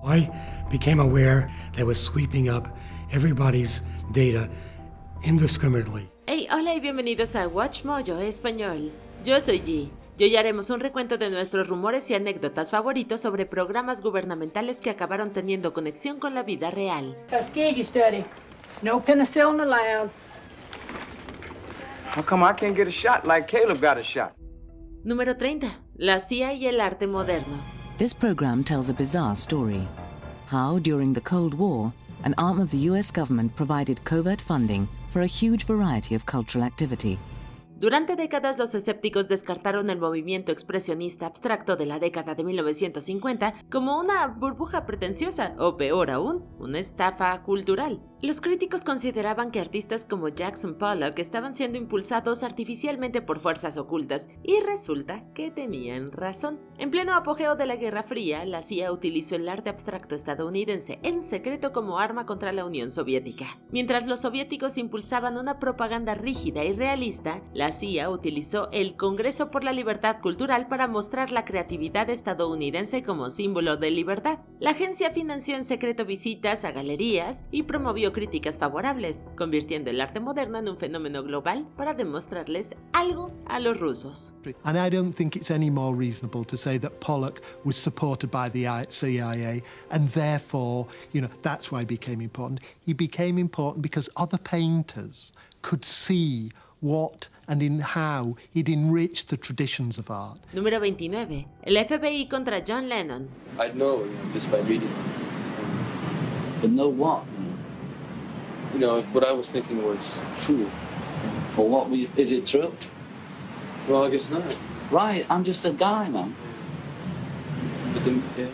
I became aware that it was sweeping up everybody's data indiscriminately. Hey, hola y bienvenidos a Watch Mojo Español. Yo soy G. Y hoy haremos un recuento de nuestros rumores y anécdotas favoritos sobre programas gubernamentales que acabaron teniendo conexión con la vida real. Tuskegee study. No penicillin allowed. How come I can't get a shot like Caleb got a shot? Número 30. La CIA y el arte moderno. This program tells a bizarre story. How, during the Cold War, an arm of the US government provided covert funding for a huge variety of cultural activity. Durante décadas los escépticos descartaron el movimiento expresionista abstracto de la década de 1950 como una burbuja pretenciosa, o peor aún, una estafa cultural. Los críticos consideraban que artistas como Jackson Pollock estaban siendo impulsados artificialmente por fuerzas ocultas, y resulta que tenían razón. En pleno apogeo de la Guerra Fría, la CIA utilizó el arte abstracto estadounidense en secreto como arma contra la Unión Soviética. Mientras los soviéticos impulsaban una propaganda rígida y realista, la CIA utilizó el Congreso por la Libertad Cultural para mostrar la creatividad estadounidense como símbolo de libertad. La agencia financió en secreto visitas a galerías y promovió críticas favorables, convirtiendo el arte moderno en un fenómeno global para demostrarles algo a los rusos. And I don't think it's any more reasonable to say that Pollock was supported by the CIA and therefore, that's why he became important. He became important because other painters could see what and in how he'd enriched the traditions of art. Número 29. El FBI contra John Lennon. I know, just by reading. But know what? If what I was thinking was true. Well, is it true? Well, I guess not. Right, I'm just a guy, man. But then, yeah.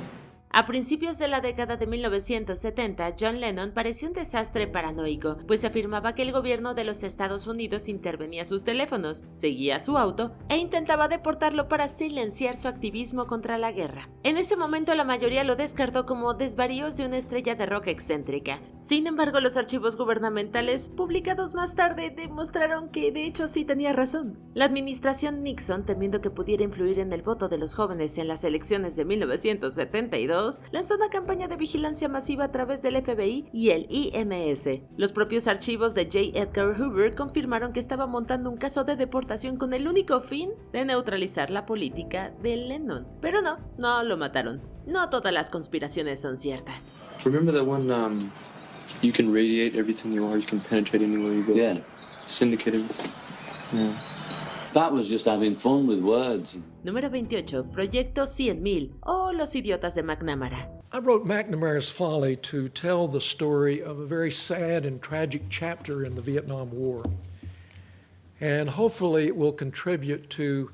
A principios de la década de 1970, John Lennon pareció un desastre paranoico, pues afirmaba que el gobierno de los Estados Unidos intervenía sus teléfonos, seguía su auto e intentaba deportarlo para silenciar su activismo contra la guerra. En ese momento la mayoría lo descartó como desvaríos de una estrella de rock excéntrica. Sin embargo, los archivos gubernamentales publicados más tarde demostraron que de hecho sí tenía razón. La administración Nixon, temiendo que pudiera influir en el voto de los jóvenes en las elecciones de 1972, lanzó una campaña de vigilancia masiva a través del FBI y el IMS. Los propios archivos de J. Edgar Hoover confirmaron que estaba montando un caso de deportación con el único fin de neutralizar la política de Lennon. Pero no lo mataron. No todas las conspiraciones son ciertas. Remember that one, you can radiate everything you are, you can penetrate anywhere you go? Yeah. Syndicated. Yeah. That was just having fun with words. Número 28. Proyecto 100.000 o Los Idiotas de McNamara. I wrote McNamara's Folly to tell the story of a very sad and tragic chapter in the Vietnam War. And hopefully it will contribute to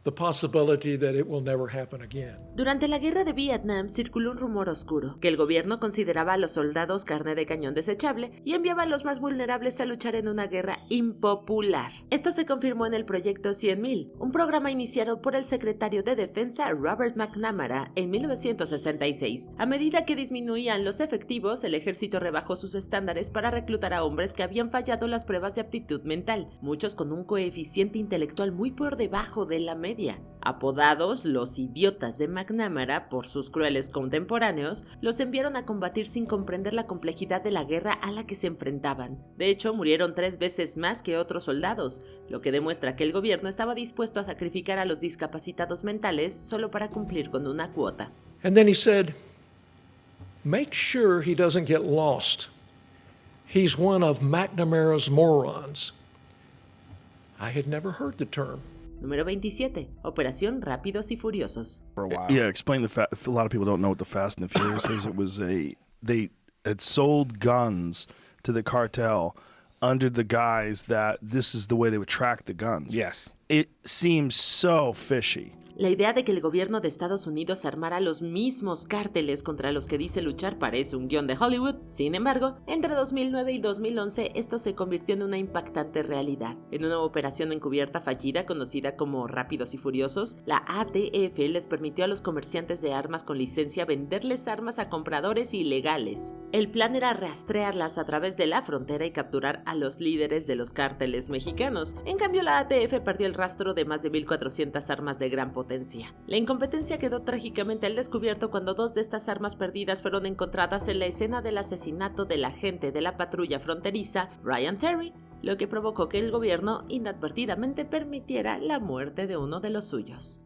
the possibility that it will never happen again. Durante la guerra de Vietnam circuló un rumor oscuro, que el gobierno consideraba a los soldados carne de cañón desechable y enviaba a los más vulnerables a luchar en una guerra impopular. Esto se confirmó en el Proyecto 100.000, un programa iniciado por el secretario de Defensa Robert McNamara en 1966. A medida que disminuían los efectivos, el ejército rebajó sus estándares para reclutar a hombres que habían fallado las pruebas de aptitud mental, muchos con un coeficiente intelectual muy por debajo de la media. Apodados los idiotas de McNamara por sus crueles contemporáneos, los enviaron a combatir sin comprender la complejidad de la guerra a la que se enfrentaban. De hecho, murieron 3 veces más que otros soldados, lo que demuestra que el gobierno estaba dispuesto a sacrificar a los discapacitados mentales solo para cumplir con una cuota. And then he said, make sure he doesn't get lost. He's one of McNamara's morons. I had never heard the term. Número 27. Operación Rápidos y Furiosos. Yeah, explain a lot of people don't know what the Fast and the Furious is. It was they had sold guns to the cartel under the guise that this is the way they would track the guns. Yes. It seems so fishy. La idea de que el gobierno de Estados Unidos armara los mismos cárteles contra los que dice luchar parece un guión de Hollywood. Sin embargo, entre 2009 y 2011 esto se convirtió en una impactante realidad. En una operación encubierta fallida conocida como Rápidos y Furiosos, la ATF les permitió a los comerciantes de armas con licencia venderles armas a compradores ilegales. El plan era rastrearlas a través de la frontera y capturar a los líderes de los cárteles mexicanos. En cambio, la ATF perdió el rastro de más de 1,400 armas de gran potencia potencia. La incompetencia quedó trágicamente al descubierto cuando 2 de estas armas perdidas fueron encontradas en la escena del asesinato del agente de la patrulla fronteriza, Brian Terry, lo que provocó que el gobierno inadvertidamente permitiera la muerte de uno de los suyos.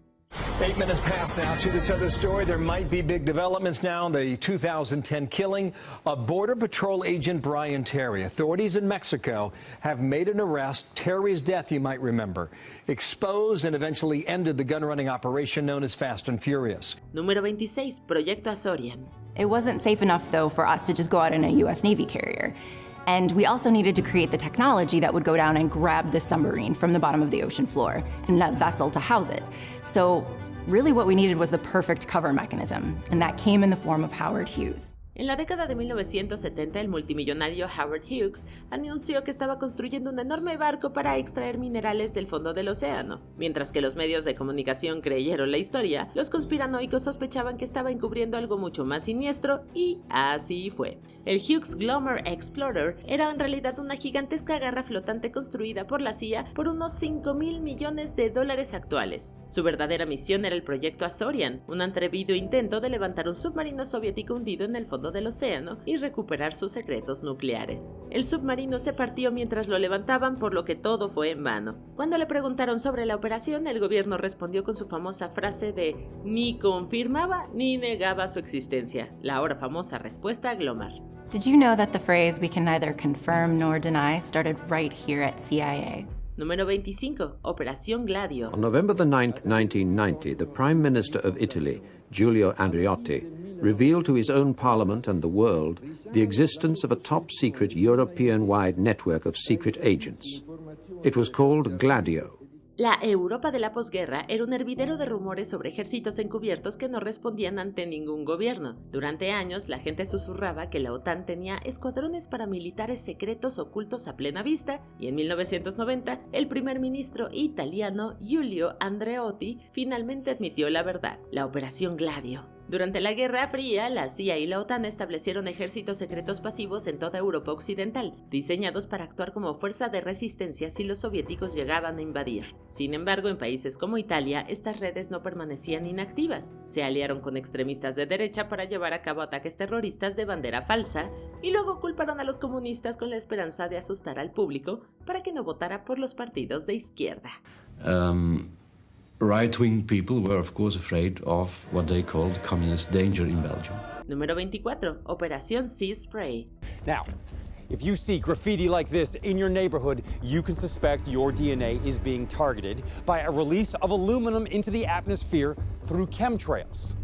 8 minutes past now to this other story. There might be big developments now. The 2010 killing of Border Patrol agent Brian Terry. Authorities in Mexico have made an arrest. Terry's death, you might remember, exposed and eventually ended the gun-running operation known as Fast and Furious. Número 26. Proyecto Azorian. It wasn't safe enough, though, for us to just go out in a U.S. Navy carrier. And we also needed to create the technology that would go down and grab the submarine from the bottom of the ocean floor and that vessel to house it. So really what we needed was the perfect cover mechanism, and that came in the form of Howard Hughes. En la década de 1970, el multimillonario Howard Hughes anunció que estaba construyendo un enorme barco para extraer minerales del fondo del océano. Mientras que los medios de comunicación creyeron la historia, los conspiranoicos sospechaban que estaba encubriendo algo mucho más siniestro, y así fue. El Hughes Glomar Explorer era en realidad una gigantesca garra flotante construida por la CIA por unos $5,000 millones actuales. Su verdadera misión era el proyecto Azorian, un atrevido intento de levantar un submarino soviético hundido en el fondo del océano y recuperar sus secretos nucleares. El submarino se partió mientras lo levantaban, por lo que todo fue en vano. Cuando le preguntaron sobre la operación, el gobierno respondió con su famosa frase de ni confirmaba ni negaba su existencia, la ahora famosa respuesta a Glomar. Did you know that the phrase "we can neither confirm nor deny" started right here at CIA? Número 25. Operación Gladio. On November the 9th, 1990, the Prime Minister of Italy, Giulio Andreotti, revealed to his own parliament and the world the existence of a top-secret European-wide network of secret agents. It was called Gladio. La Europa de la posguerra era un hervidero de rumores sobre ejércitos encubiertos que no respondían ante ningún gobierno. Durante años, la gente susurraba que la OTAN tenía escuadrones paramilitares secretos ocultos a plena vista, y en 1990, el primer ministro italiano Giulio Andreotti finalmente admitió la verdad: la Operación Gladio. Durante la Guerra Fría, la CIA y la OTAN establecieron ejércitos secretos pasivos en toda Europa occidental, diseñados para actuar como fuerza de resistencia si los soviéticos llegaban a invadir. Sin embargo, en países como Italia, estas redes no permanecían inactivas. Se aliaron con extremistas de derecha para llevar a cabo ataques terroristas de bandera falsa, y luego culparon a los comunistas con la esperanza de asustar al público para que no votara por los partidos de izquierda. Right-wing people were of course afraid of what they called communist danger in Belgium. Número 24. Operación Sea Spray. Now, if you see graffiti like this in your neighborhood, you can suspect your DNA is being targeted by a release of aluminum into the atmosphere through chemtrails,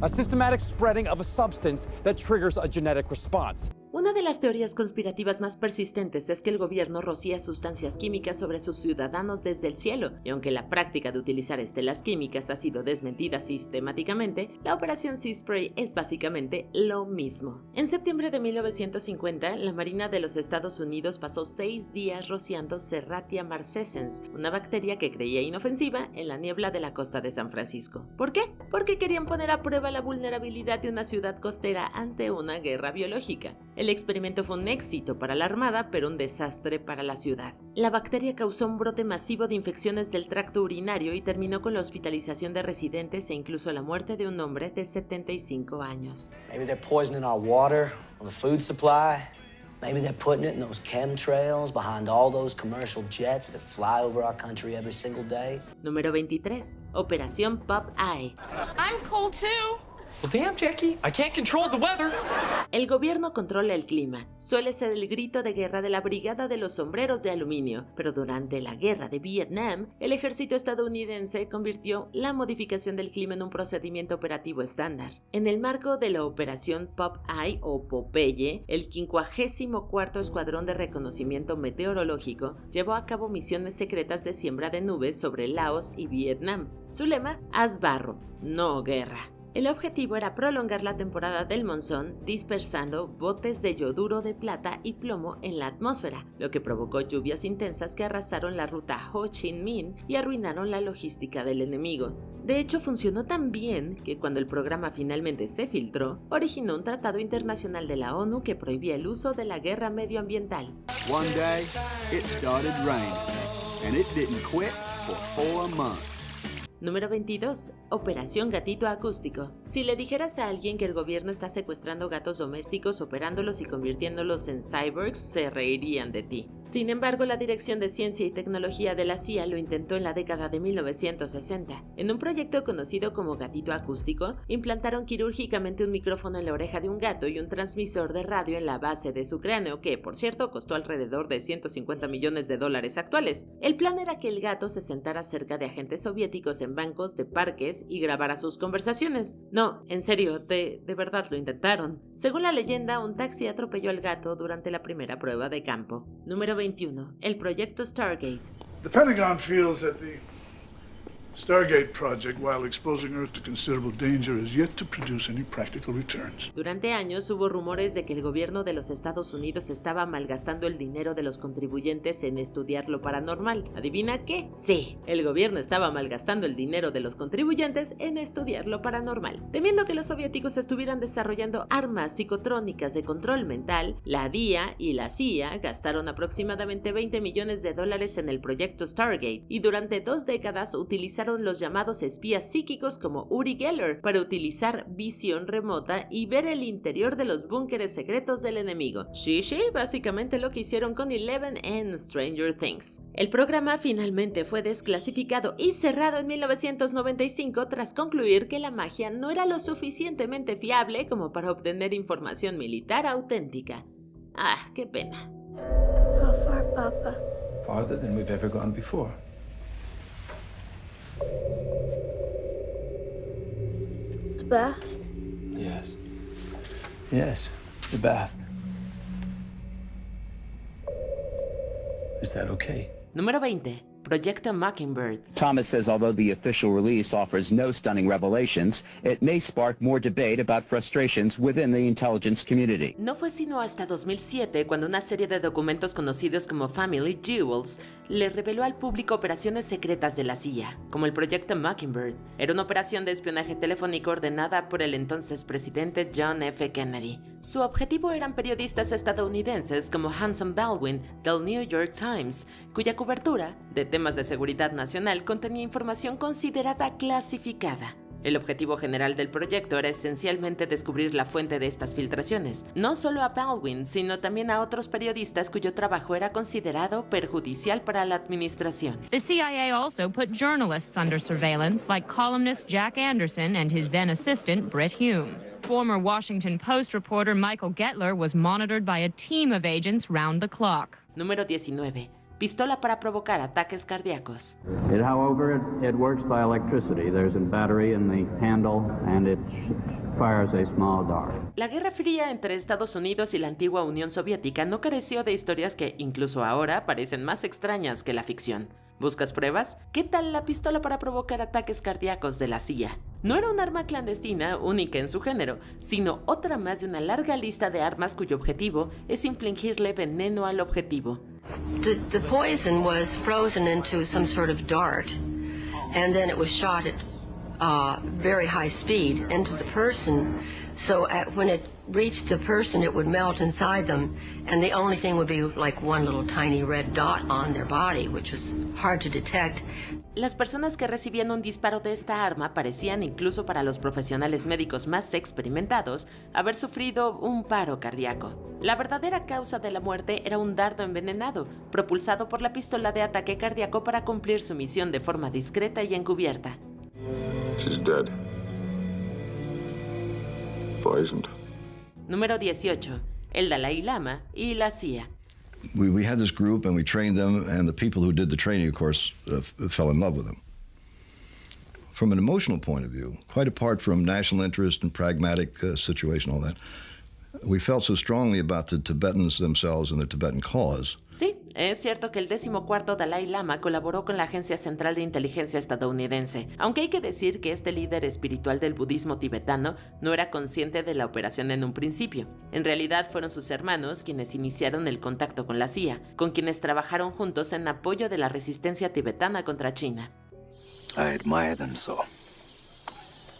a systematic spreading of a substance that triggers a genetic response. Una de las teorías conspirativas más persistentes es que el gobierno rocía sustancias químicas sobre sus ciudadanos desde el cielo, y aunque la práctica de utilizar estelas químicas ha sido desmentida sistemáticamente, la Operación Sea Spray es básicamente lo mismo. En septiembre de 1950, la Marina de los Estados Unidos pasó 6 días rociando Serratia marcescens, una bacteria que creía inofensiva, en la niebla de la costa de San Francisco. ¿Por qué? Porque querían poner a prueba la vulnerabilidad de una ciudad costera ante una guerra biológica. El experimento fue un éxito para la Armada, pero un desastre para la ciudad. La bacteria causó un brote masivo de infecciones del tracto urinario y terminó con la hospitalización de residentes e incluso la muerte de un hombre de 75 años. Maybe they're poisoning our water or the food supply. Maybe they're putting it in those chemtrails behind all those commercial jets that fly over our country every single day. Número 23. Operación Popeye. I'm cold too. Well, damn, Jackie, I can't control the weather. El gobierno controla el clima. Suele ser el grito de guerra de la Brigada de los Sombreros de Aluminio, pero durante la guerra de Vietnam, el ejército estadounidense convirtió la modificación del clima en un procedimiento operativo estándar. En el marco de la Operación Popeye o Popeye, el 54º Escuadrón de Reconocimiento Meteorológico llevó a cabo misiones secretas de siembra de nubes sobre Laos y Vietnam. Su lema: haz barro, no guerra. El objetivo era prolongar la temporada del monzón dispersando botes de yoduro de plata y plomo en la atmósfera, lo que provocó lluvias intensas que arrasaron la ruta Ho Chi Minh y arruinaron la logística del enemigo. De hecho, funcionó tan bien que cuando el programa finalmente se filtró, originó un tratado internacional de la ONU que prohibía el uso de la guerra medioambiental. One day, it started raining, and it didn't quit for 4 months. Número 22. Operación Gatito Acústico. Si le dijeras a alguien que el gobierno está secuestrando gatos domésticos, operándolos y convirtiéndolos en cyborgs, se reirían de ti. Sin embargo, la Dirección de Ciencia y Tecnología de la CIA lo intentó en la década de 1960. En un proyecto conocido como Gatito Acústico, implantaron quirúrgicamente un micrófono en la oreja de un gato y un transmisor de radio en la base de su cráneo, que, por cierto, costó alrededor de $150 millones actuales. El plan era que el gato se sentara cerca de agentes soviéticos en bancos de parques y grabara sus conversaciones. No, en serio, de verdad lo intentaron. Según la leyenda, un taxi atropelló al gato durante la primera prueba de campo. Número 21. El proyecto Stargate. The Pentagon feels that the Stargate project, while exposing Earth to considerable danger, is yet to produce any practical returns. Durante años hubo rumores de que el gobierno de los Estados Unidos estaba malgastando el dinero de los contribuyentes en estudiar lo paranormal. ¿Adivina qué? Sí, el gobierno estaba malgastando el dinero de los contribuyentes en estudiar lo paranormal. Temiendo que los soviéticos estuvieran desarrollando armas psicotrónicas de control mental, la DIA y la CIA gastaron aproximadamente $20 millones en el proyecto Stargate y durante 2 décadas utilizaron los llamados espías psíquicos como Uri Geller para utilizar visión remota y ver el interior de los búnkeres secretos del enemigo. Sí, básicamente lo que hicieron con Eleven en Stranger Things. El programa finalmente fue desclasificado y cerrado en 1995 tras concluir que la magia no era lo suficientemente fiable como para obtener información militar auténtica. Ah, qué pena. How far, Papa? Farther than we've ever gone before. The bath? Yes. Yes, the bath. Is that okay? Número 20. Proyecto Mockingbird. Thomas says although the official release offers no stunning revelations, it may spark more debate about frustrations within the intelligence community. No fue sino hasta 2007 cuando una serie de documentos conocidos como Family Jewels le reveló al público operaciones secretas de la CIA, como el Proyecto Mockingbird. Era una operación de espionaje telefónico ordenada por el entonces presidente John F. Kennedy. Su objetivo eran periodistas estadounidenses como Hanson Baldwin del New York Times, cuya cobertura de temas de seguridad nacional contenía información considerada clasificada. El objetivo general del proyecto era esencialmente descubrir la fuente de estas filtraciones, no solo a Baldwin, sino también a otros periodistas cuyo trabajo era considerado perjudicial para la administración. The CIA also put journalists under surveillance, like columnist Jack Anderson and his then assistant Brit Hume. Former Washington Post reporter Michael Gettler was monitored by a team of agents round the clock. Número 19. Pistola para provocar ataques cardíacos. It works by electricity. There's a battery in the handle and it fires a small dart. La Guerra Fría entre Estados Unidos y la antigua Unión Soviética no careció de historias que, incluso ahora, parecen más extrañas que la ficción. ¿Buscas pruebas? ¿Qué tal la pistola para provocar ataques cardíacos de la CIA? No era un arma clandestina única en su género, sino otra más de una larga lista de armas cuyo objetivo es infligirle veneno al objetivo. The poison was frozen into some sort of dart, and then it was shot at very high speed into the person. So when it reached the person, it would melt inside them, and the only thing would be like one little tiny red dot on their body, which was hard to detect. Las personas que recibían un disparo de esta arma parecían, incluso para los profesionales médicos más experimentados, haber sufrido un paro cardíaco. La verdadera causa de la muerte era un dardo envenenado, propulsado por la pistola de ataque cardíaco para cumplir su misión de forma discreta y encubierta. She's dead. Poisoned. Número 18. El Dalai Lama y la CIA. We had this group and we trained them, and the people who did the training, of course, fell in love with them. From an emotional point of view, quite apart from national interest and pragmatic situation, all that, we felt so strongly about the Tibetans themselves and the Tibetan cause. Sí, es cierto que el 14º Dalai Lama colaboró con la Agencia Central de Inteligencia estadounidense, aunque hay que decir que este líder espiritual del budismo tibetano no era consciente de la operación en un principio. En realidad fueron sus hermanos quienes iniciaron el contacto con la CIA, con quienes trabajaron juntos en apoyo de la resistencia tibetana contra China. I admire them so.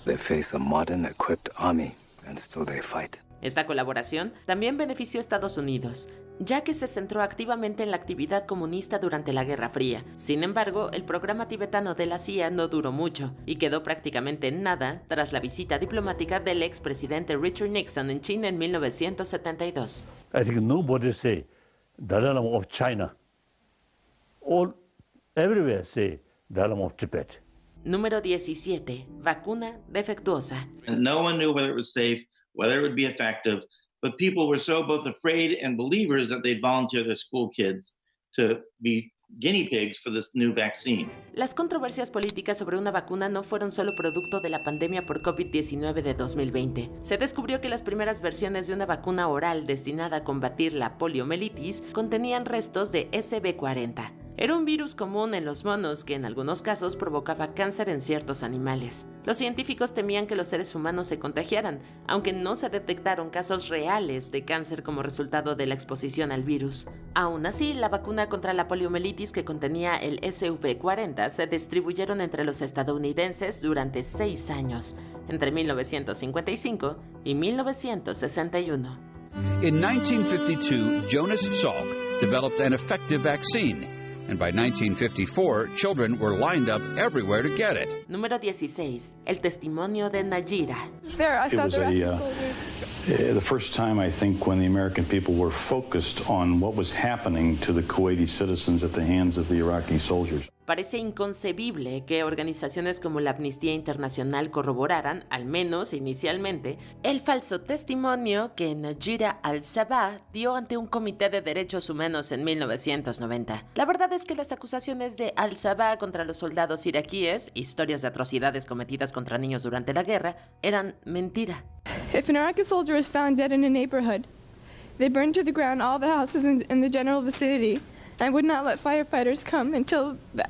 They face a modern equipped army and still they fight. Esta colaboración también benefició a Estados Unidos, ya que se centró activamente en la actividad comunista durante la Guerra Fría. Sin embargo, el programa tibetano de la CIA no duró mucho y quedó prácticamente en nada tras la visita diplomática del expresidente Richard Nixon en China en 1972. I think nobody say Dalai Lama of China. All everywhere say Dalai Lama of Tibet. Número 17. Vacuna defectuosa. No one knew whether it was safe, whether it would be effective, but people were so both afraid and believers that they'd volunteer their school kids to be guinea pigs for this new vaccine. Las controversias políticas sobre una vacuna no fueron solo producto de la pandemia por COVID-19 de 2020. Se descubrió que las primeras versiones de una vacuna oral destinada a combatir la poliomielitis contenían restos de SB40. Era un virus común en los monos que en algunos casos provocaba cáncer en ciertos animales. Los científicos temían que los seres humanos se contagiaran, aunque no se detectaron casos reales de cáncer como resultado de la exposición al virus. Aún así, la vacuna contra la poliomielitis que contenía el SV40 se distribuyeron entre los estadounidenses durante 6 años, entre 1955 y 1961. In 1952, Jonas Salk developed an effective vaccine. And by 1954, children were lined up everywhere to get it. Número 16. El testimonio de Najira. It was the first time, I think, when the American people were focused on what was happening to the Kuwaiti citizens at the hands of the Iraqi soldiers. Parece inconcebible que organizaciones como la Amnistía Internacional corroboraran, al menos inicialmente, el falso testimonio que Najira al-Sabah dio ante un comité de derechos humanos en 1990. La verdad es que las acusaciones de al-Sabah contra los soldados iraquíes, historias de atrocidades cometidas contra niños durante la guerra, eran mentira. If an Iraqi soldier is found dead in a neighborhood, they burn to the ground all the houses in the general vicinity and would not let firefighters come until the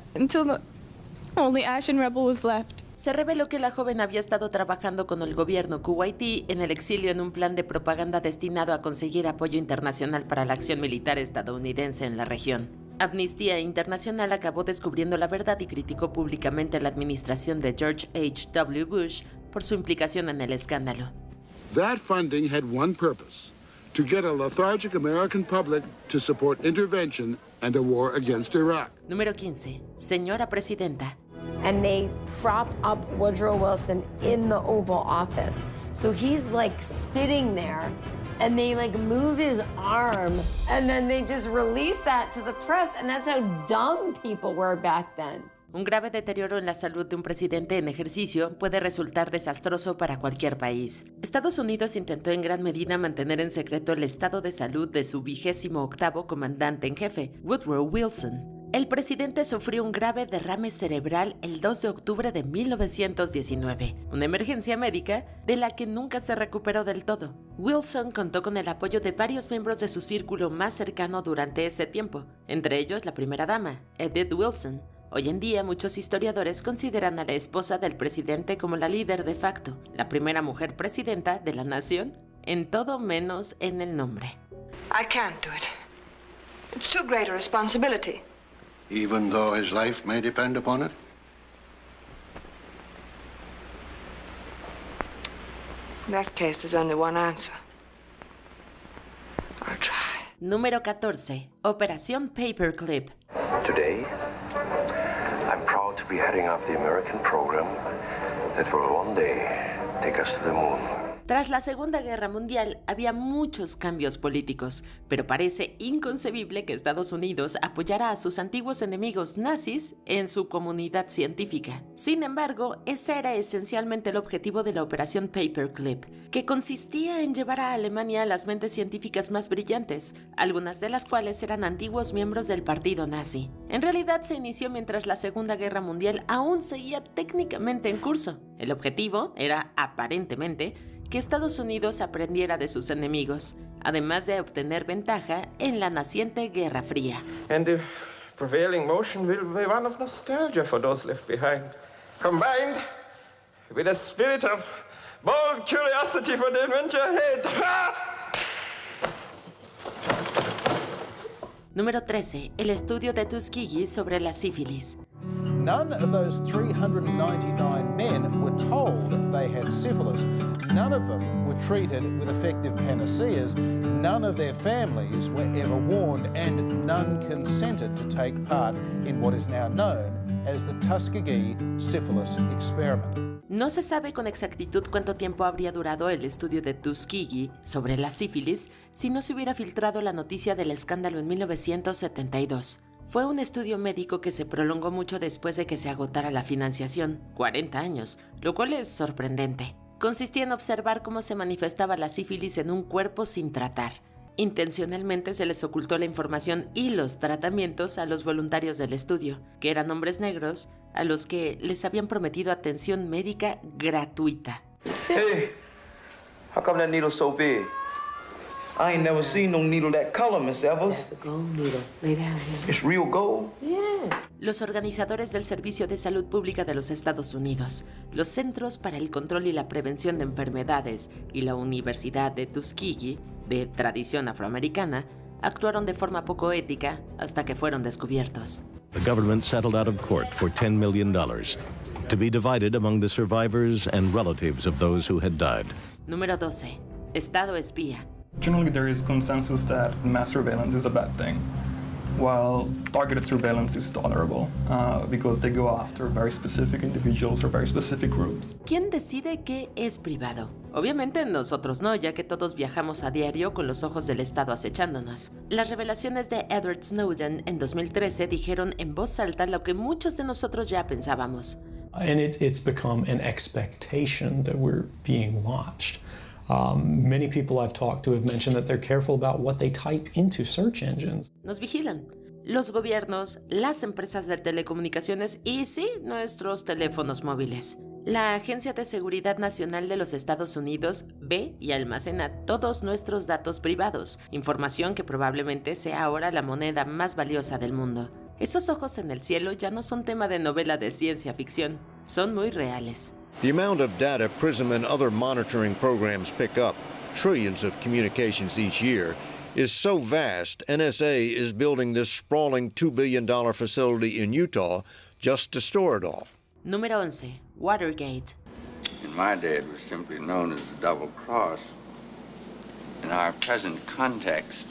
only ash and rubble was left. Se reveló que la joven había estado trabajando con el gobierno kuwaití en el exilio en un plan de propaganda destinado a conseguir apoyo internacional para la acción militar estadounidense en la región. Amnistía Internacional acabó descubriendo la verdad y criticó públicamente la administración de George H.W. Bush por su implicación en el escándalo. That funding had one purpose: to get a lethargic American public to support intervention and a war against Iraq. Número 15. Señora Presidenta. And they prop up Woodrow Wilson in the Oval Office. So he's like sitting there and they like move his arm and then they just release that to the press, and that's how dumb people were back then. Un grave deterioro en la salud de un presidente en ejercicio puede resultar desastroso para cualquier país. Estados Unidos intentó en gran medida mantener en secreto el estado de salud de su 28º comandante en jefe, Woodrow Wilson. El presidente sufrió un grave derrame cerebral el 2 de octubre de 1919, una emergencia médica de la que nunca se recuperó del todo. Wilson contó con el apoyo de varios miembros de su círculo más cercano durante ese tiempo, entre ellos la primera dama, Edith Wilson. Hoy en día, muchos historiadores consideran a la esposa del presidente como la líder de facto, la primera mujer presidenta de la nación, en todo menos en el nombre. I can't do it. It's too great a responsibility. Even though his life may depend upon it? In that case, there's only one answer. I'll try. Número 14. Operación Paperclip. Today, I'm proud to be heading up the American program that will one day take us to the moon. Tras la Segunda Guerra Mundial había muchos cambios políticos, pero parece inconcebible que Estados Unidos apoyara a sus antiguos enemigos nazis en su comunidad científica. Sin embargo, ese era esencialmente el objetivo de la Operación Paperclip, que consistía en llevar a Alemania a las mentes científicas más brillantes, algunas de las cuales eran antiguos miembros del partido nazi. En realidad se inició mientras la Segunda Guerra Mundial aún seguía técnicamente en curso. El objetivo era, aparentemente, que Estados Unidos aprendiera de sus enemigos, además de obtener ventaja en la naciente Guerra Fría. And the prevailing motion will be one of nostalgia for those left behind, combined with a spirit of bold curiosity for the adventure ahead. Número 13. El estudio de Tuskegee sobre la sífilis. None of those 399 men were told they had syphilis. None of them were treated with effective panaceas. None of their families were ever warned, and none consented to take part in what is now known as the Tuskegee Syphilis Experiment. No se sabe con exactitud cuánto tiempo habría durado el estudio de Tuskegee sobre la sífilis si no se hubiera filtrado la noticia del escándalo en 1972. Fue un estudio médico que se prolongó mucho después de que se agotara la financiación, 40 años, lo cual es sorprendente. Consistía en observar cómo se manifestaba la sífilis en un cuerpo sin tratar. Intencionalmente se les ocultó la información y los tratamientos a los voluntarios del estudio, que eran hombres negros a los que les habían prometido atención médica gratuita. Hey, how come that needle's so big? I ain't never seen no needle that color, Miss Evers. That's a gold needle. Lay down here. It's real gold? Yeah. Los organizadores del Servicio de Salud Pública de los Estados Unidos, los Centros para el Control y la Prevención de Enfermedades y la Universidad de Tuskegee, de tradición afroamericana, actuaron de forma poco ética hasta que fueron descubiertos. The government settled out of court for $10 million to be divided among the survivors and relatives of those who had died. Número 12. Estado espía. Generally, there is consensus that mass surveillance is a bad thing, while targeted surveillance is tolerable because they go after very specific individuals or very specific groups. ¿Quién decide qué es privado? Obviamente nosotros no, ya que todos viajamos a diario con los ojos del Estado acechándonos. Las revelaciones de Edward Snowden en 2013 dijeron en voz alta lo que muchos de nosotros ya pensábamos. And it's become an expectation that we're being watched. Many people I've talked to have mentioned that they're careful about what they type into search engines. Nos vigilan. Los gobiernos, las empresas de telecomunicaciones y sí, nuestros teléfonos móviles. La Agencia de Seguridad Nacional de los Estados Unidos ve y almacena todos nuestros datos privados, información que probablemente sea ahora la moneda más valiosa del mundo. Esos ojos en el cielo ya no son tema de novela de ciencia ficción, son muy reales. The amount of data PRISM and other monitoring programs pick up, trillions of communications each year, is so vast, NSA is building this sprawling $2 billion facility in Utah just to store it all. Número 11. Watergate. In my day, it was simply known as the double cross. In our present context,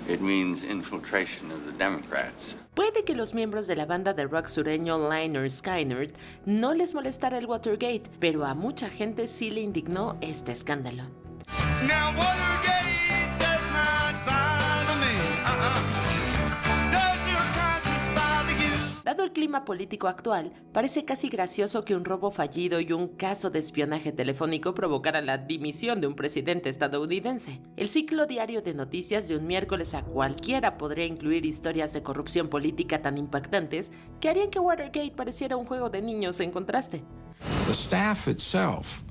it means infiltration of the Democrats. Puede que los miembros de la banda de rock sureño Lynyrd Skynyrd no les molestara el Watergate, pero a mucha gente sí le indignó este escándalo. Now Watergate does not bother me. Does your conscience bother you? Dado el clima político actual, parece casi gracioso que un robo fallido y un caso de espionaje telefónico provocaran la dimisión de un presidente estadounidense. El ciclo diario de noticias de un miércoles a cualquiera podría incluir historias de corrupción política tan impactantes que harían que Watergate pareciera un juego de niños en contraste. The staff itself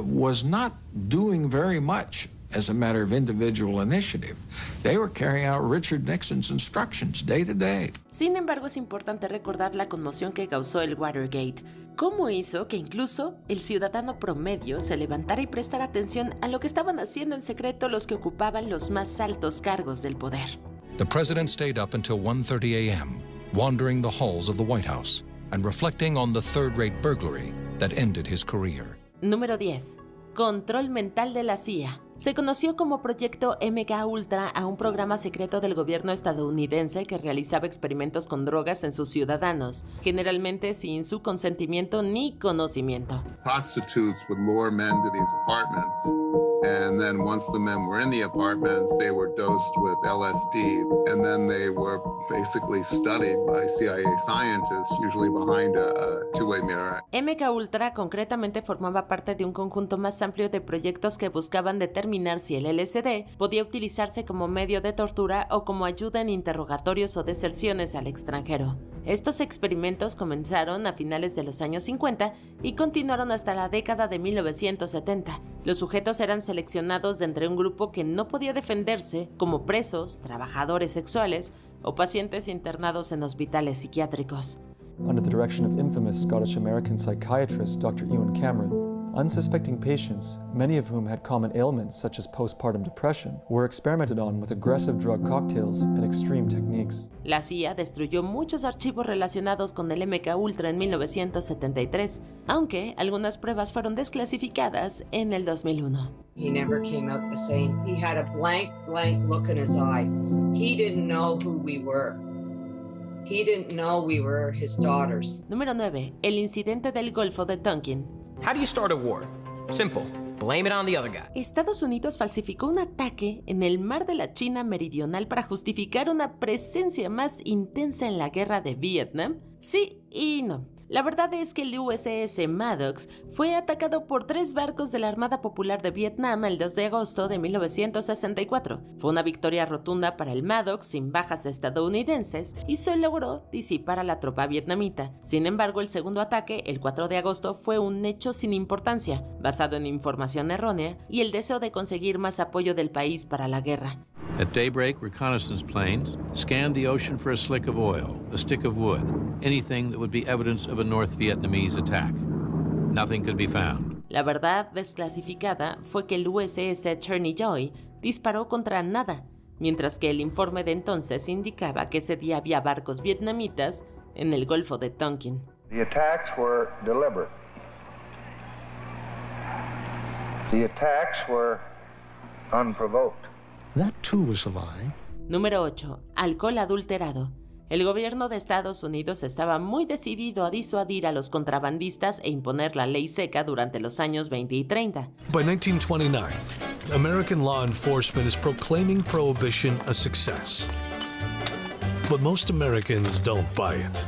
was not doing very much as a matter of individual initiative. They were carrying out Richard Nixon's instructions day to day. Sin embargo, es importante recordar la conmoción que causó el Watergate. Cómo hizo que incluso el ciudadano promedio se levantara y prestara atención a lo que estaban haciendo en secreto los que ocupaban los más altos cargos del poder. The president stayed up until 1:30 a.m., wandering the halls of the White House and reflecting on the third-rate burglary that ended his career. Número 10. Control mental de la CIA. Se conoció como Proyecto MKUltra a un programa secreto del gobierno estadounidense que realizaba experimentos con drogas en sus ciudadanos, generalmente sin su consentimiento ni conocimiento. Prostitutes would lure men to these apartments, and then once the men were in the apartments, they were dosed with LSD, and then they were basically studied by CIA scientists, usually behind a two-way mirror. MKUltra concretamente formaba parte de un conjunto más amplio de proyectos que buscaban determinar si el LSD podía utilizarse como medio de tortura o como ayuda en interrogatorios o deserciones al extranjero. Estos experimentos comenzaron a finales de los años 50 y continuaron hasta la década de 1970. Los sujetos eran seleccionados de entre un grupo que no podía defenderse, como presos, trabajadores sexuales o pacientes internados en hospitales psiquiátricos. Under the direction of infamous Scottish-American psychiatrist Dr. Ewan Cameron, Unsuspecting patients, many of whom had common ailments such as postpartum depression, were experimented on with aggressive drug cocktails and extreme techniques. La CIA destruyó muchos archivos relacionados con el MK Ultra en 1973, aunque algunas pruebas fueron desclasificadas en el 2001. He never came out the same. He had a blank look in his eye. He didn't know who we were. He didn't know we were his daughters. Número 9. El incidente del Golfo de Tonkin. How do you start a war? Simple. Blame it on the other guy. Estados Unidos falsificó un ataque en el mar de la China Meridional para justificar una presencia más intensa en la guerra de Vietnam. Sí y no. La verdad es que el USS Maddox fue atacado por 3 barcos de la Armada Popular de Vietnam el 2 de agosto de 1964. Fue una victoria rotunda para el Maddox sin bajas estadounidenses y solo logró disipar a la tropa vietnamita. Sin embargo, el segundo ataque, el 4 de agosto, fue un hecho sin importancia, basado en información errónea y el deseo de conseguir más apoyo del país para la guerra. At daybreak, reconnaissance planes scanned the ocean for a slick of oil, a stick of wood, anything that would be evidence of a North Vietnamese attack. Nothing could be found. La verdad desclasificada fue que el USS Cherney Joy disparó contra nada, mientras que el informe de entonces indicaba que ese día había barcos vietnamitas en el Golfo de Tonkin. The attacks were deliberate. The attacks were unprovoked. That too was a lie. Número 8. Alcohol adulterado. El gobierno de Estados Unidos estaba muy decidido a disuadir a los contrabandistas e imponer la ley seca durante los años 20 y 30. By 1929, American law enforcement is proclaiming prohibition a success. But most Americans don't buy it.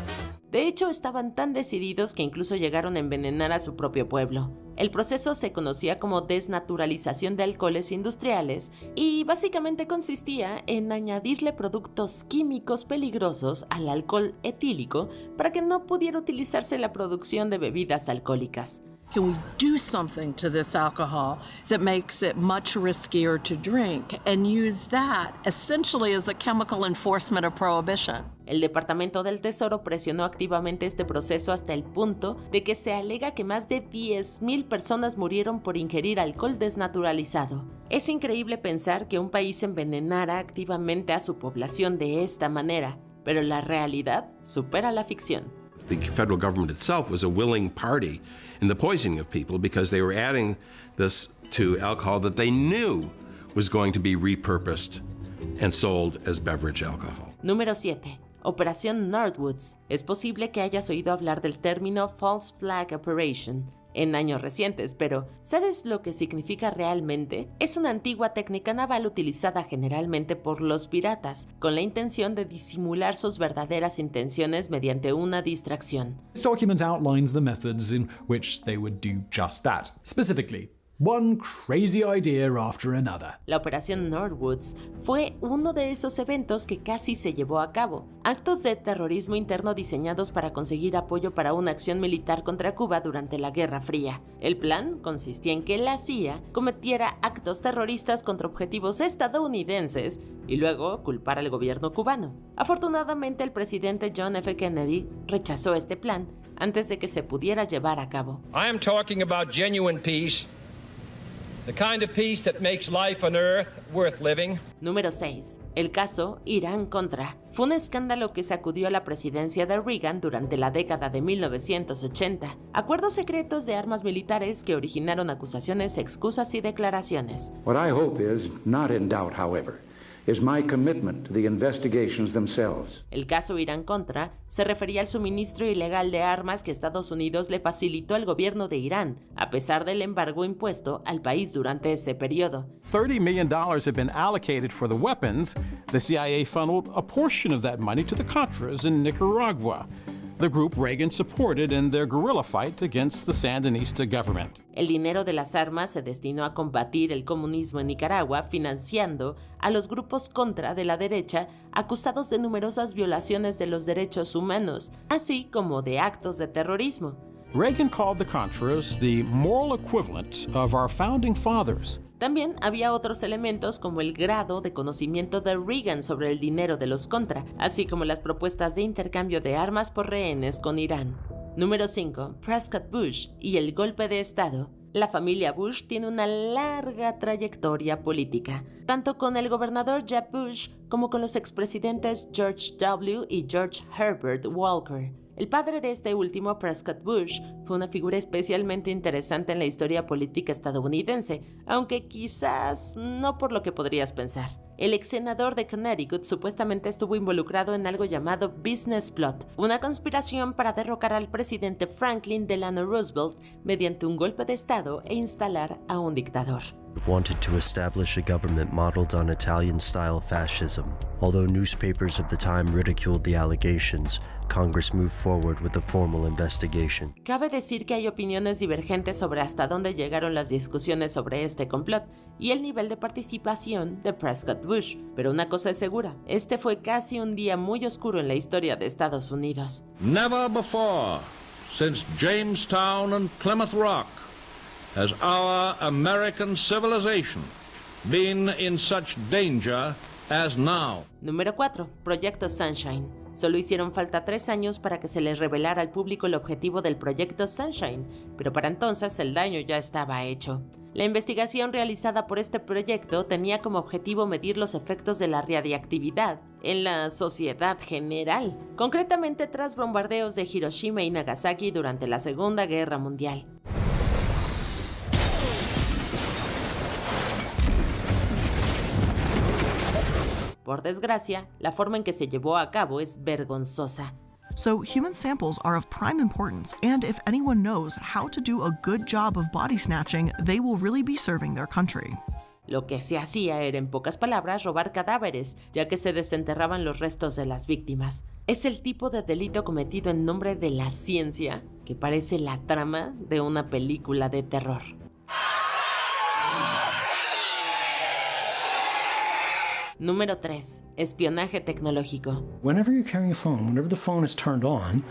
De hecho, estaban tan decididos que incluso llegaron a envenenar a su propio pueblo. El proceso se conocía como desnaturalización de alcoholes industriales y básicamente consistía en añadirle productos químicos peligrosos al alcohol etílico para que no pudiera utilizarse en la producción de bebidas alcohólicas. Can we do something to this alcohol that makes it much riskier to drink and use that essentially as a chemical enforcement of prohibition? El Departamento del Tesoro presionó activamente este proceso hasta el punto de que se alega que más de 10,000 personas murieron por ingerir alcohol desnaturalizado. Es increíble pensar que un país envenenara activamente a su población de esta manera, pero la realidad supera la ficción. The federal government itself was a willing party in the poisoning of people because they were adding this to alcohol that they knew was going to be repurposed and sold as beverage alcohol. Número 7. Operación Northwoods. Es posible que hayas oído hablar del término False Flag Operation en años recientes, pero ¿sabes lo que significa realmente? Es una antigua técnica naval utilizada generalmente por los piratas, con la intención de disimular sus verdaderas intenciones mediante una distracción. This document outlines the methods in which they would do just that. Specifically, one crazy idea after another. La operación Northwoods fue uno de esos eventos que casi se llevó a cabo. Actos de terrorismo interno diseñados para conseguir apoyo para una acción militar contra Cuba durante la Guerra Fría. El plan consistía en que la CIA cometiera actos terroristas contra objetivos estadounidenses y luego culpar al gobierno cubano. Afortunadamente, el presidente John F. Kennedy rechazó este plan antes de que se pudiera llevar a cabo. I am talking about genuine peace. The kind of peace that makes life on Earth worth living. Número 6. El caso Irán-Contra. Fue un escándalo que sacudió a la presidencia de Reagan durante la década de 1980. Acuerdos secretos de armas militares que originaron acusaciones, excusas y declaraciones. What I hope is not in doubt, however, is my commitment to the investigations themselves. El caso Irán-Contra se refería al suministro ilegal de armas que Estados Unidos le facilitó al gobierno de Irán, a pesar del embargo impuesto al país durante ese periodo. $30 million have been allocated for the weapons. The CIA funneled a portion of that money to the Contras in Nicaragua, the group Reagan supported in their guerrilla fight against the Sandinista government. El dinero de las armas se destinó a combatir el comunismo en Nicaragua, financiando a los grupos contra de la derecha acusados de numerosas violaciones de los derechos humanos, así como de actos de terrorismo. Reagan called the Contras the moral equivalent of our founding fathers. También había otros elementos como el grado de conocimiento de Reagan sobre el dinero de los Contra, así como las propuestas de intercambio de armas por rehenes con Irán. Número 5. Prescott Bush y el golpe de Estado. La familia Bush tiene una larga trayectoria política, tanto con el gobernador Jeb Bush como con los expresidentes George W. y George Herbert Walker. El padre de este último, Prescott Bush, fue una figura especialmente interesante en la historia política estadounidense, aunque quizás no por lo que podrías pensar. El ex senador de Connecticut supuestamente estuvo involucrado en algo llamado Business Plot, una conspiración para derrocar al presidente Franklin Delano Roosevelt mediante un golpe de estado e instalar a un dictador. Wanted to establish a government modeled on Italian-style fascism. Although newspapers of the time ridiculed the allegations, Congress moved forward with a formal investigation. Cabe decir que hay opiniones divergentes sobre hasta dónde llegaron las discusiones sobre este complot y el nivel de participación de Prescott Bush, pero una cosa es segura, este fue casi un día muy oscuro en la historia de Estados Unidos. Never before, since Jamestown and Plymouth Rock, has our American civilization been in such danger as now. Número 4. Proyecto Sunshine. Solo hicieron falta 3 años para que se les revelara al público el objetivo del Proyecto Sunshine, pero para entonces el daño ya estaba hecho. La investigación realizada por este proyecto tenía como objetivo medir los efectos de la radiactividad en la sociedad general, concretamente tras bombardeos de Hiroshima y Nagasaki durante la Segunda Guerra Mundial. Por desgracia, la forma en que se llevó a cabo es vergonzosa. So human samples are of prime importance, and if anyone knows how to do a good job of body snatching, they will really be serving their country. Lo que se hacía era, en pocas palabras, robar cadáveres, ya que se desenterraban los restos de las víctimas. Es el tipo de delito cometido en nombre de la ciencia que parece la trama de una película de terror. Número 3. Espionaje tecnológico. Whenever you're carrying a phone, whenever the phone is turned on,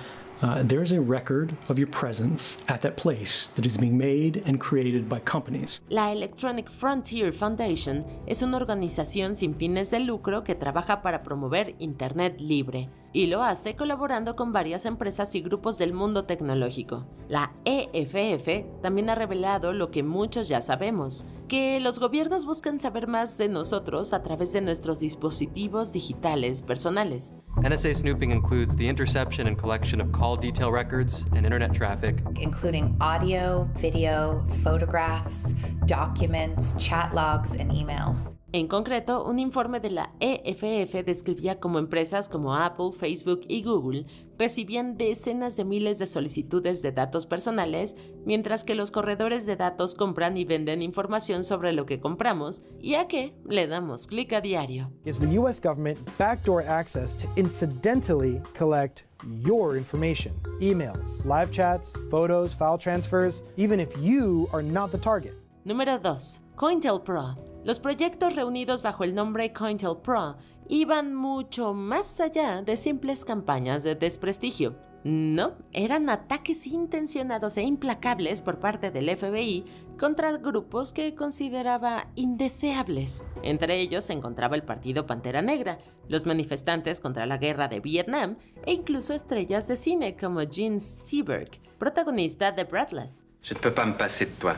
there's a record of your presence at that place that is being made and created by companies. La Electronic Frontier Foundation es una organización sin fines de lucro que trabaja para promover Internet libre y lo hace colaborando con varias empresas y grupos del mundo tecnológico. La EFF también ha revelado lo que muchos ya sabemos, que los gobiernos buscan saber más de nosotros a través de nuestros dispositivos digitales personales. NSA snooping includes the interception and collection of call detail records and internet traffic, including audio, video, photographs, documents, chat logs, and emails. En concreto, un informe de la EFF describía cómo empresas como Apple, Facebook y Google recibían decenas de miles de solicitudes de datos personales, mientras que los corredores de datos compran y venden información sobre lo que compramos y a qué le damos clic a diario. Gives the US government backdoor access to incidentally collect your information, emails, live chats, photos, file transfers, even if you are not the target. Número 2. COINTELPRO. Los proyectos reunidos bajo el nombre COINTELPRO iban mucho más allá de simples campañas de desprestigio. No, eran ataques intencionados e implacables por parte del FBI contra grupos que consideraba indeseables. Entre ellos se encontraba el Partido Pantera Negra, los manifestantes contra la guerra de Vietnam e incluso estrellas de cine como Gene Seberg, protagonista de Breathless. Je ne peux pas me passer de toi.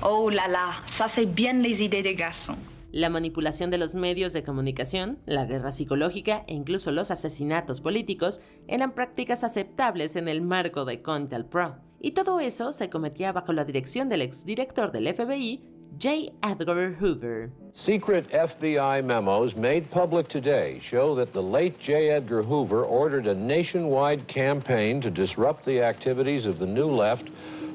Oh là là, ça c'est bien les idées des garçons. La manipulación de los medios de comunicación, la guerra psicológica e incluso los asesinatos políticos eran prácticas aceptables en el marco de COINTELPRO. Y todo eso se cometía bajo la dirección del exdirector del FBI, J. Edgar Hoover. Secret FBI memos made public today show that the late J. Edgar Hoover ordered a nationwide campaign to disrupt the activities of the New Left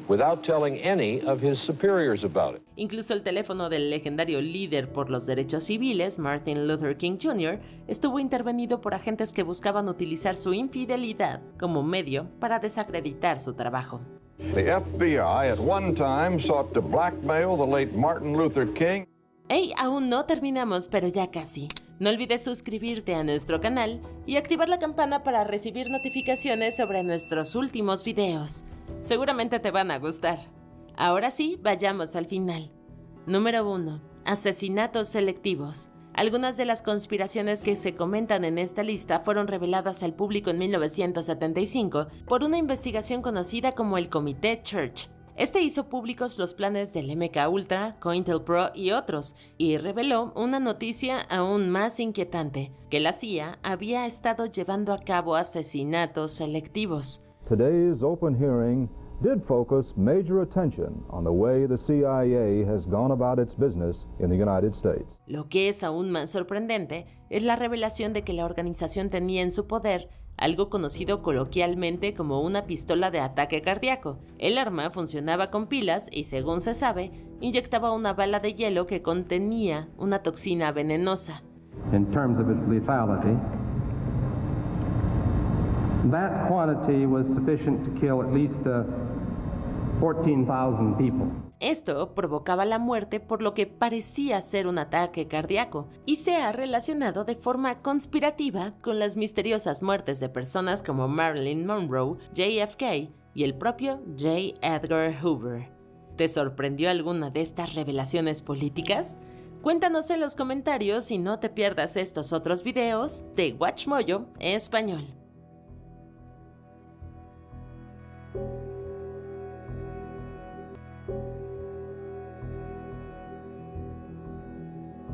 without telling any of his superiors about it. Incluso el teléfono del legendario líder por los derechos civiles, Martin Luther King Jr., estuvo intervenido por agentes que buscaban utilizar su infidelidad como medio para desacreditar su trabajo. The FBI at one time sought to blackmail the late Martin Luther King. Hey, aún no terminamos, pero ya casi. No olvides suscribirte a nuestro canal y activar la campana para recibir notificaciones sobre nuestros últimos videos. Seguramente te van a gustar. Ahora sí, vayamos al final. Número 1. Asesinatos selectivos. Algunas de las conspiraciones que se comentan en esta lista fueron reveladas al público en 1975 por una investigación conocida como el Comité Church. Este hizo públicos los planes del MK Ultra, COINTELPRO y otros, y reveló una noticia aún más inquietante, que la CIA había estado llevando a cabo asesinatos selectivos. Today's open hearing did focus major attention on the way the CIA has gone about its business in the United States. Lo que es aún más sorprendente es la revelación de que la organización tenía en su poder algo conocido coloquialmente como una pistola de ataque cardíaco. El arma funcionaba con pilas y, según se sabe, inyectaba una bala de hielo que contenía una toxina venenosa. In terms of its lethality, that quantity was sufficient to kill at least 14,000 people. Esto provocaba la muerte por lo que parecía ser un ataque cardíaco y se ha relacionado de forma conspirativa con las misteriosas muertes de personas como Marilyn Monroe, JFK y el propio J. Edgar Hoover. ¿Te sorprendió alguna de estas revelaciones políticas? Cuéntanos en los comentarios y no te pierdas estos otros videos de WatchMojo Español.